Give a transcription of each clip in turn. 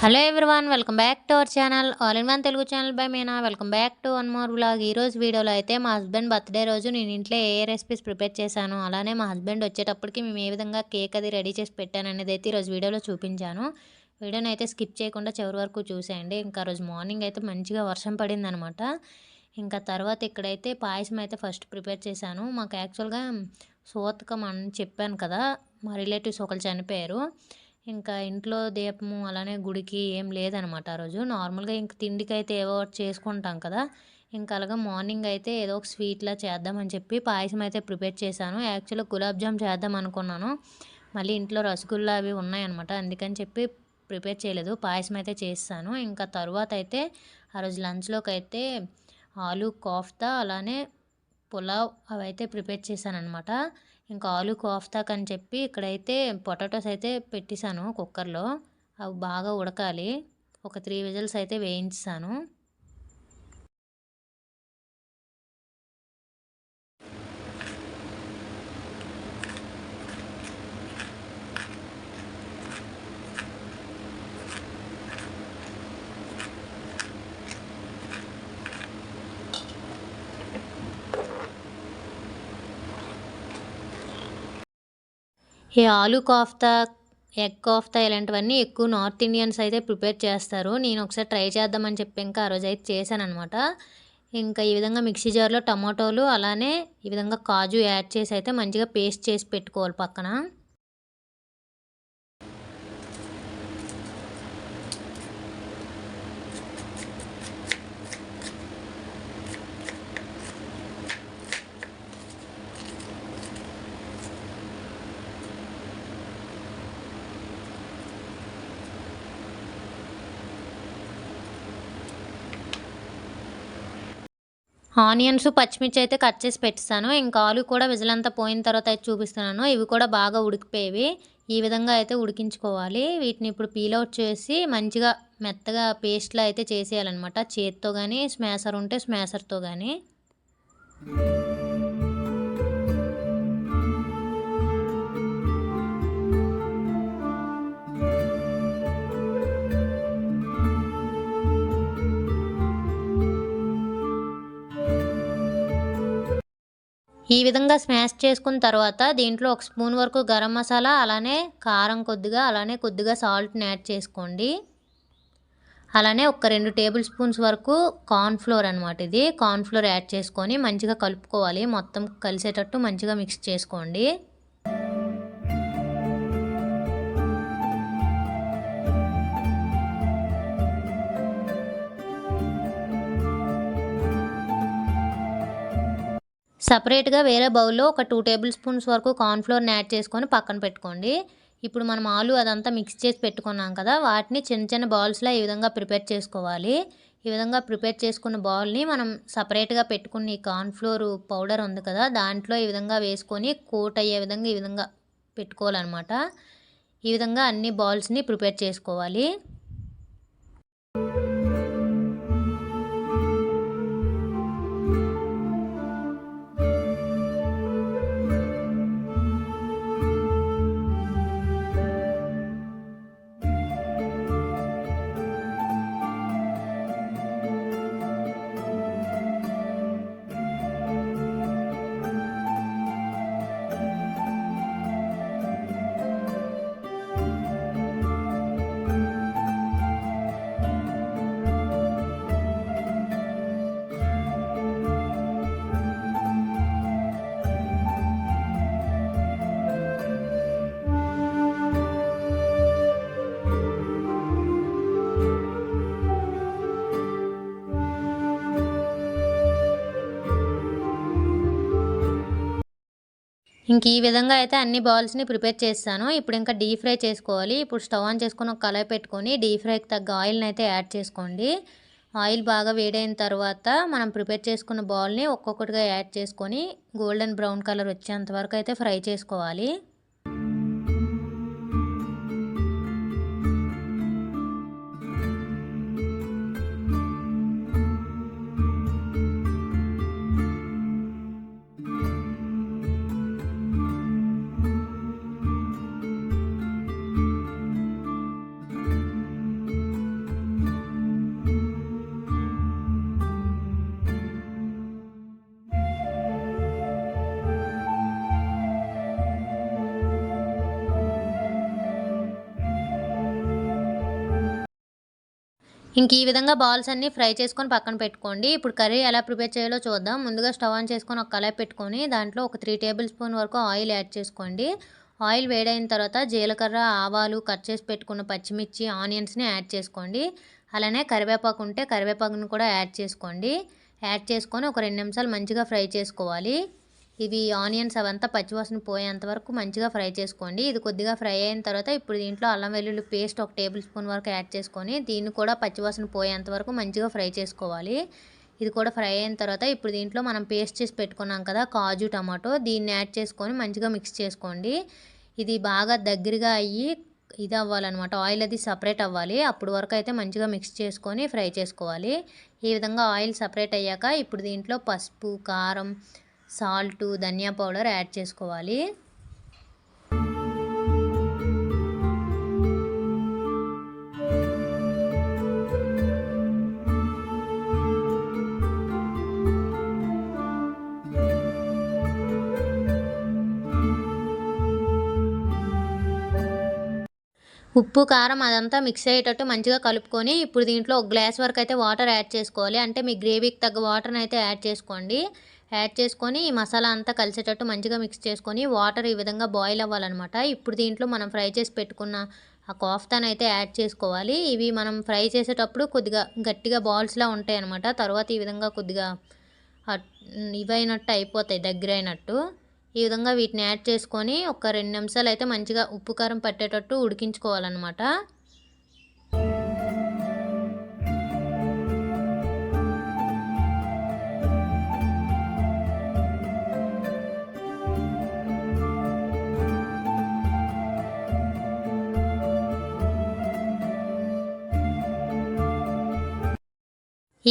Hello everyone, welcome back to our channel all in one Telugu channel by Meena. Welcome back to one more vlog. ఈరోజు వీడియోలో అయితే మా husband birthday రోజు నేను ఇంట్లో ఏ రెసిపీస్ ప్రిపేర్ చేశాను, అలానే మా హస్బెండ్ వచ్చేటప్పటికి మేము ఏ విధంగా కేక్ అది రెడీ చేసి పెట్టాను అనేది అయితే ఈరోజు వీడియోలో చూపించాను. వీడియోని అయితే స్కిప్ చేయకుండా చివరి వరకు చూసేయండి. ఇంకా రోజు మార్నింగ్ అయితే మంచిగా వర్షం పడిందనమాట. ఇంకా తర్వాత ఇక్కడైతే పాయసం అయితే ఫస్ట్ ప్రిపేర్ చేశాను. మాకు యాక్చువల్గా సోతకం అని చెప్పాను కదా, మా రిలేటివ్స్ ఒకరు చనిపోయారు. ఇంకా ఇంట్లో దీపము అలానే గుడికి ఏం లేదనమాట ఆ రోజు. నార్మల్గా ఇంక తిండికైతే ఏవో ఒకటి చేసుకుంటాం కదా, ఇంకా అలాగా మార్నింగ్ అయితే ఏదో ఒక స్వీట్లా చేద్దామని చెప్పి పాయసం అయితే ప్రిపేర్ చేశాను. యాక్చువల్గా గులాబ్ జామ్ చేద్దాం అనుకున్నాను, మళ్ళీ ఇంట్లో రసగుల్లా అవి ఉన్నాయన్నమాట, అందుకని చెప్పి ప్రిపేర్ చేయలేదు. పాయసం అయితే చేస్తాను. ఇంకా తర్వాత అయితే ఆ రోజు లంచ్లోకి అయితే ఆలు కోఫ్తా అలానే పులావ్ అవైతే ప్రిపేర్ చేశాననమాట. ఇంకా ఆలు కోఫ్తాకని చెప్పి ఇక్కడైతే పొటాటోస్ అయితే పెట్టేశాను కుక్కర్లో. అవి బాగా ఉడకాలి, ఒక 3 విజిల్స్ అయితే వేయించాను. ఈ ఆలు కోఫ్తా, ఎగ్ కోఫ్తా ఇలాంటివన్నీ ఎక్కువ నార్త్ ఇండియన్స్ అయితే ప్రిపేర్ చేస్తారు. నేను ఒకసారి ట్రై చేద్దామని చెప్పి ఇంకా ఆ రోజు అయితే చేశాననమాట. ఇంకా ఈ విధంగా మిక్సీ జార్లో టమాటోలు అలానే ఈ విధంగా కాజు యాడ్ చేసి అయితే మంచిగా పేస్ట్ చేసి పెట్టుకోవాలి పక్కన. ఆనియన్స్, పచ్చిమిర్చి అయితే కట్ చేసి పెట్టేస్తాను. ఇంకా ఆలు కూడా విజిలంతా పోయిన తర్వాత అయితే చూపిస్తున్నాను. ఇవి కూడా బాగా ఉడికిపోయేవి. ఈ విధంగా అయితే ఉడికించుకోవాలి. వీటిని ఇప్పుడు పీల్ అవుట్ చేసి మంచిగా మెత్తగా పేస్ట్లా అయితే చేసేయాలన్నమాట. చేత్తో కానీ స్మాషర్ ఉంటే స్మాషర్తో కానీ. ఈ విధంగా స్మాష్ చేసుకున్న తర్వాత దీంట్లో ఒక స్పూన్ వరకు గరం మసాలా అలానే కారం కొద్దిగా అలానే కొద్దిగా సాల్ట్ని యాడ్ చేసుకోండి. అలానే ఒక 2 టేబుల్ స్పూన్స్ వరకు కార్న్ఫ్లోర్ అనమాట. ఇది కార్న్ఫ్లోర్ యాడ్ చేసుకొని మంచిగా కలుపుకోవాలి. మొత్తం కలిసేటట్టు మంచిగా మిక్స్ చేసుకోండి. సపరేట్గా వేరే బౌల్లో ఒక 2 టేబుల్ స్పూన్స్ వరకు కార్న్ఫ్లోర్ని యాడ్ చేసుకొని పక్కన పెట్టుకోండి. ఇప్పుడు మనం ఆలు అదంతా మిక్స్ చేసి పెట్టుకున్నాం కదా, వాటిని చిన్న చిన్న బాల్స్లా ఈ విధంగా ప్రిపేర్ చేసుకోవాలి. ఈ విధంగా ప్రిపేర్ చేసుకున్న బాల్ని మనం సపరేట్గా పెట్టుకున్న ఈ కార్న్ఫ్లోర్ పౌడర్ ఉంది కదా, దాంట్లో ఈ విధంగా వేసుకొని కోట్ అయ్యే విధంగా ఈ విధంగా పెట్టుకోవాలన్నమాట. ఈ విధంగా అన్ని బాల్స్ని ప్రిపేర్ చేసుకోవాలి. ఇంక ఈ విధంగా అయితే అన్ని బాల్స్ని ప్రిపేర్ చేస్తాను. ఇప్పుడు ఇంకా డీప్ ఫ్రై చేసుకోవాలి. ఇప్పుడు స్టవ్ ఆన్ చేసుకొని ఒక కళాయి పెట్టుకొని డీప్ ఫ్రైకి తగ్గ ఆయిల్ని అయితే యాడ్ చేసుకోండి. ఆయిల్ బాగా వేడైన తర్వాత మనం ప్రిపేర్ చేసుకున్న బాల్ని ఒక్కొక్కటిగా యాడ్ చేసుకొని గోల్డెన్ బ్రౌన్ కలర్ వచ్చేంత వరకు అయితే ఫ్రై చేసుకోవాలి. ఇంక ఈ విధంగా బాల్స్ అన్నీ ఫ్రై చేసుకొని పక్కన పెట్టుకోండి. ఇప్పుడు కర్రీ ఎలా ప్రిపేర్ చేయాలో చూద్దాం. ముందుగా స్టవ్ ఆన్ చేసుకొని ఒక కళాయి పెట్టుకొని దాంట్లో ఒక 3 టేబుల్ స్పూన్ వరకు ఆయిల్ యాడ్ చేసుకోండి. ఆయిల్ వేడైన తర్వాత జీలకర్ర, ఆవాలు, కట్ చేసి పెట్టుకున్న పచ్చిమిర్చి, ఆనియన్స్‌ని యాడ్ చేసుకోండి. అలానే కరివేపాకు ఉంటే కరివేపాకుని కూడా యాడ్ చేసుకోండి. యాడ్ చేసుకొని ఒక 2 నిమిషాలు మంచిగా ఫ్రై చేసుకోవాలి. ఇవి ఆనియన్స్ అవంతా పచ్చివాసన పోయేంత వరకు మంచిగా ఫ్రై చేసుకోండి. ఇది కొద్దిగా ఫ్రై అయిన తర్వాత ఇప్పుడు దీంట్లో అల్లం వెల్లుల్లి పేస్ట్ ఒక టేబుల్ స్పూన్ వరకు యాడ్ చేసుకొని దీన్ని కూడా పచ్చివాసన పోయేంత వరకు మంచిగా ఫ్రై చేసుకోవాలి. ఇది కూడా ఫ్రై అయిన తర్వాత ఇప్పుడు దీంట్లో మనం పేస్ట్ చేసి పెట్టుకున్నాం కదా కాజు, టమాటో, దీన్ని యాడ్ చేసుకొని మంచిగా మిక్స్ చేసుకోండి. ఇది బాగా దగ్గరగా అయ్యి ఇది అవ్వాలన్నమాట. ఆయిల్ అది సపరేట్ అవ్వాలి. అప్పుడు వరకు అయితే మంచిగా మిక్స్ చేసుకొని ఫ్రై చేసుకోవాలి. ఈ విధంగా ఆయిల్ సపరేట్ అయ్యాక ఇప్పుడు దీంట్లో పసుపు, కారం, సాల్టు, ధనియా పౌడర్ యాడ్ చేసుకోవాలి. ఉప్పు, కారం అదంతా మిక్స్ అయ్యేటట్టు మంచిగా కలుపుకొని ఇప్పుడు దీంట్లో ఒక గ్లాస్ వరకు అయితే వాటర్ యాడ్ చేసుకోవాలి. అంటే మీ గ్రేవీకి తగ్గ వాటర్ని అయితే యాడ్ చేసుకోండి. యాడ్ చేసుకొని ఈ మసాలా అంతా కలిసేటట్టు మంచిగా మిక్స్ చేసుకొని వాటర్ ఈ విధంగా బాయిల్ అవ్వాలన్నమాట. ఇప్పుడు దీంట్లో మనం ఫ్రై చేసి పెట్టుకున్న ఆ కోఫ్తాని అయితే యాడ్ చేసుకోవాలి. ఇవి మనం ఫ్రై చేసేటప్పుడు కొద్దిగా గట్టిగా బాల్స్లా ఉంటాయి అన్నమాట. తర్వాత ఈ విధంగా కొద్దిగా ఇవైనట్టు అయిపోతాయి, దగ్గరైనట్టు. ఈ విధంగా వీటిని యాడ్ చేసుకొని ఒక 2 నిమిషాలు అయితే మంచిగా ఉప్పు, కారం పట్టేటట్టు ఉడికించుకోవాలన్నమాట.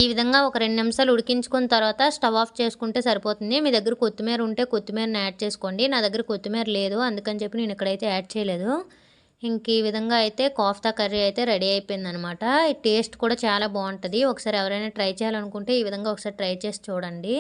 ఈ విధంగా ఒక 2 నిమిషాలు ఉడికించుకున్న తర్వాత స్టవ్ ఆఫ్ చేసుకుంటే సరిపోతుంది. మీ దగ్గర కొత్తిమీర ఉంటే కొత్తిమీరని యాడ్ చేసుకోండి. నా దగ్గర కొత్తిమీర లేదు, అందుకని చెప్పి నేను ఇక్కడైతే యాడ్ చేయలేదు. ఇంక ఈ విధంగా అయితే కోఫ్తా కర్రీ అయితే రెడీ అయిపోయిందనమాట. ఈ టేస్ట్ కూడా చాలా బాగుంటుంది. ఒకసారి ఎవరైనా ట్రై చేయాలనుకుంటే ఈ విధంగా ఒకసారి ట్రై చేసి చూడండి.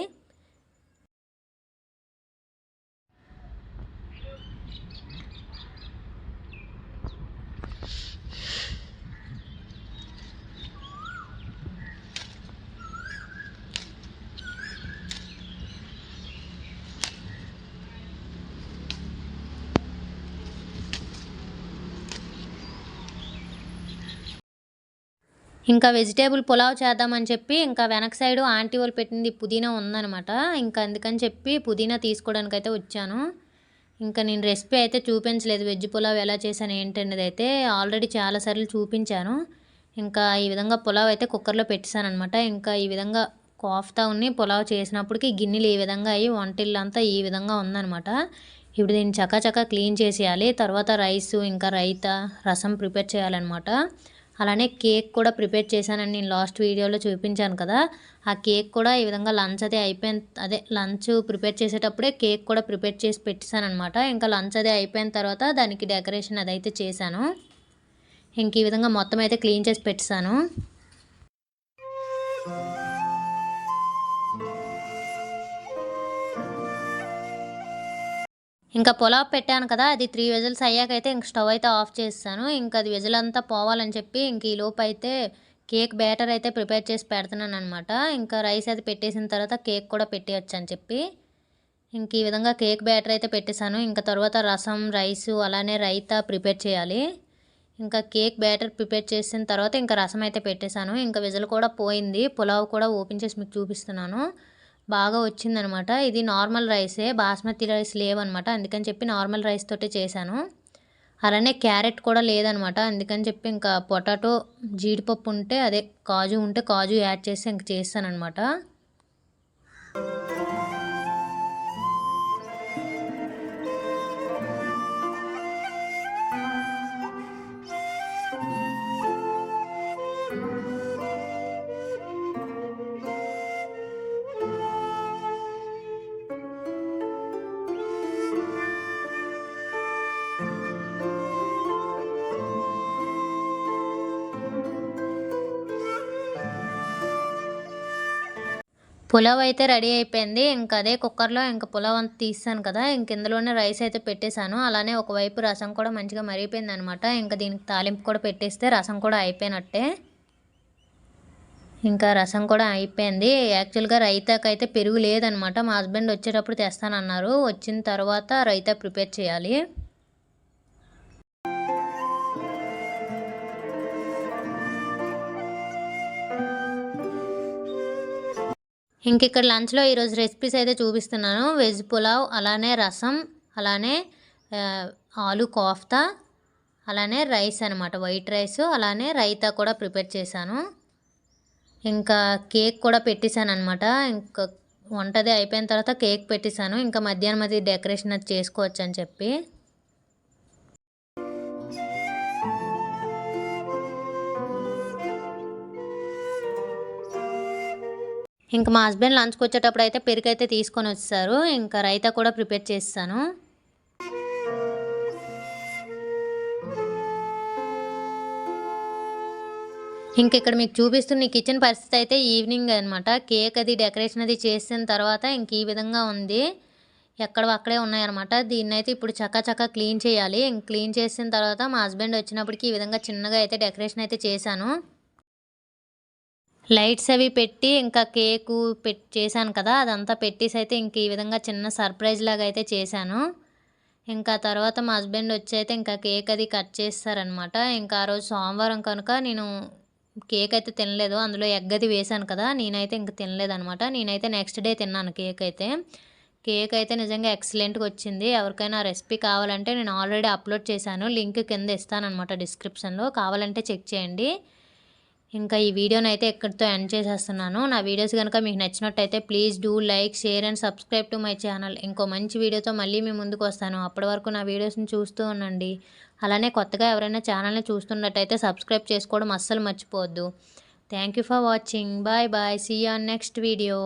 ఇంకా వెజిటేబుల్ పులావ్ చేద్దామని చెప్పి ఇంకా వెనక సైడు ఆంటీ వాళ్ళు పెట్టింది పుదీనా ఉందనమాట. ఇంకా అందుకని చెప్పి పుదీనా తీసుకోవడానికైతే వచ్చాను. ఇంకా నేను రెసిపీ అయితే చూపించలేదు, వెజ్ పులావ్ ఎలా చేశాను ఏంటనేది అయితే ఆల్రెడీ చాలాసార్లు చూపించాను. ఇంకా ఈ విధంగా పులావ్ అయితే కుక్కర్లో పెట్టేశాను అనమాట. ఇంకా ఈ విధంగా కోఫ్తా ఉన్ని పులావ్ చేసినప్పటికి గిన్నెలు ఈ విధంగా అయ్యి వంటిల్లంతా ఈ విధంగా ఉందనమాట. ఇప్పుడు దీన్ని చకాచకా క్లీన్ చేసేయాలి. తర్వాత రైసు, ఇంకా రైతా, రసం ప్రిపేర్ చేయాలన్నమాట. అలానే కేక్ కూడా ప్రిపేర్ చేశానని నేను లాస్ట్ వీడియోలో చూపించాను కదా. ఆ కేక్ కూడా ఈ విధంగా లంచ్ అది అయిపోయిన లంచ్ ప్రిపేర్ చేసేటప్పుడే కేక్ కూడా ప్రిపేర్ చేసి పెట్టేశాను అనమాట. ఇంకా లంచ్ అది అయిపోయిన తర్వాత దానికి డెకరేషన్ అదైతే చేశాను. ఇంక ఈ విధంగా మొత్తం అయితే క్లీన్ చేసి పెట్టేశాను. ఇంకా పులావ్ పెట్టాను కదా, అది 3 విజిల్స్ అయ్యాకైతే ఇంక స్టవ్ అయితే ఆఫ్ చేస్తాను. ఇంకా అది విజిల్ అంతా పోవాలని చెప్పి ఇంక ఈ లోపు అయితే కేక్ బ్యాటర్ అయితే ప్రిపేర్ చేసి పెడుతున్నాను అనమాట. ఇంకా రైస్ అది పెట్టేసిన తర్వాత కేక్ కూడా పెట్టేయచ్చు అని చెప్పి ఇంక ఈ విధంగా కేక్ బ్యాటర్ అయితే పెట్టేశాను. ఇంకా తర్వాత రసం, రైసు, అలానే రైతా ప్రిపేర్ చేయాలి. ఇంకా కేక్ బ్యాటర్ ప్రిపేర్ చేసిన తర్వాత ఇంకా రసం అయితే పెట్టేశాను. ఇంకా విజిల్ కూడా పోయింది. పులావ్ కూడా ఓపెన్ చేసి మీకు చూపిస్తున్నాను. బాగా వచ్చిందనమాట. ఇది నార్మల్ రైసే, బాస్మతి రైస్ లేవన్నమాట. అందుకని చెప్పి నార్మల్ రైస్ తోటే చేశాను. అలానే క్యారెట్ కూడా లేదనమాట. అందుకని చెప్పి ఇంకా పొటాటో, జీడిపప్పు ఉంటే అదే కాజు ఉంటే కాజు యాడ్ చేసి ఇంక చేస్తానమాట. పులావ్ అయితే రెడీ అయిపోయింది. ఇంకా అదే కుక్కర్లో ఇంకా పులావ్ అంతా తీసాను కదా, ఇంక ఇందులోనే రైస్ అయితే పెట్టేశాను. అలానే ఒకవైపు రసం కూడా మంచిగా మరిగిపోయింది అనమాట. ఇంకా దీనికి తాలింపు కూడా పెట్టేస్తే రసం కూడా అయిపోయినట్టే. ఇంకా రసం కూడా అయిపోయింది. యాక్చువల్‌గా రైతాకైతే పెరుగు లేదనమాట. మా హస్బెండ్ వచ్చేటప్పుడు తెస్తానన్నారు. వచ్చిన తర్వాత రైతా ప్రిపేర్ చేయాలి. ఇంకిక్కడ లంచ్‌లో ఈరోజు రెసిపీస్ అయితే చూపిస్తున్నాను. వెజ్ పులావ్, అలానే రసం, అలానే ఆలు కోఫ్తా, అలానే రైస్ అనమాట. వైట్ రైస్, అలానే రైతా కూడా ప్రిపేర్ చేశాను. ఇంకా కేక్ కూడా పెట్టేశాననమాట. ఇంకా వంటది అయిపోయిన తర్వాత కేక్ పెట్టేశాను. ఇంకా మధ్యాహ్నం అది డెకరేషన్ అది చేసుకోవచ్చని చెప్పి. ఇంకా మా హస్బెండ్ లంచ్‌కి వచ్చేటప్పుడు అయితే పెరుగైతే తీసుకొని వచ్చేసారు. ఇంకా రైతా కూడా ప్రిపేర్ చేసేసాను. ఇంకిక్కడ మీకు చూపిస్తున్న ఈ కిచెన్ పరిస్థితి అయితే ఈవినింగ్ అనమాట. కేక్ అది డెకరేషన్ అది చేసిన తర్వాత ఇంక ఈ విధంగా ఉంది. ఎక్కడివి అక్కడే ఉన్నాయన్నమాట. దీన్నైతే ఇప్పుడు చకా క్లీన్ చేయాలి. ఇంక క్లీన్ చేసిన తర్వాత మా హస్బెండ్ వచ్చినప్పటికి ఈ విధంగా చిన్నగా అయితే డెకరేషన్ అయితే చేశాను. లైట్స్ అవి పెట్టి ఇంకా కేకు చేశాను కదా! అదంతా పెట్టేసి అయితే ఇంక ఈ విధంగా చిన్న సర్ప్రైజ్ లాగా అయితే చేశాను. ఇంకా తర్వాత మా హస్బెండ్ వచ్చి అయితే ఇంకా కేక్ అది కట్ చేస్తారనమాట. ఇంకా ఆ రోజు సోమవారం కనుక నేను కేక్ అయితే తినలేదు. అందులో ఎగ్ అది వేశాను కదా! నేనైతే ఇంక తినలేదనమాట. నేనైతే నెక్స్ట్ డే తిన్నాను కేక్ అయితే. కేక్ అయితే నిజంగా ఎక్సలెంట్‌గా వచ్చింది. ఎవరికైనా రెసిపీ కావాలంటే నేను ఆల్రెడీ అప్లోడ్ చేశాను. లింక్ కింద ఇస్తాననమాట డిస్క్రిప్షన్‌లో. కావాలంటే చెక్ చేయండి. ఇంకా ఈ వీడియోనైతే ఇక్కడితో ఎండ్ చేసేస్తున్నాను. నా వీడియోస్ గనుక మీకు నచ్చినట్టయితే please do like, share and subscribe to my channel. ఇంకో మంచి వీడియోతో మళ్ళీ మీ ముందుకు వస్తాను. అప్పటి వరకు నా వీడియోస్‌ని చూస్తూ ఉండండి. అలానే కొత్తగా ఎవరైనా ఛానల్‌ని చూస్తున్నట్టయితే సబ్స్క్రైబ్ చేసుకోవడం అస్సలు మర్చిపోవద్దు. Thank you for watching. Bye bye. See you on next video.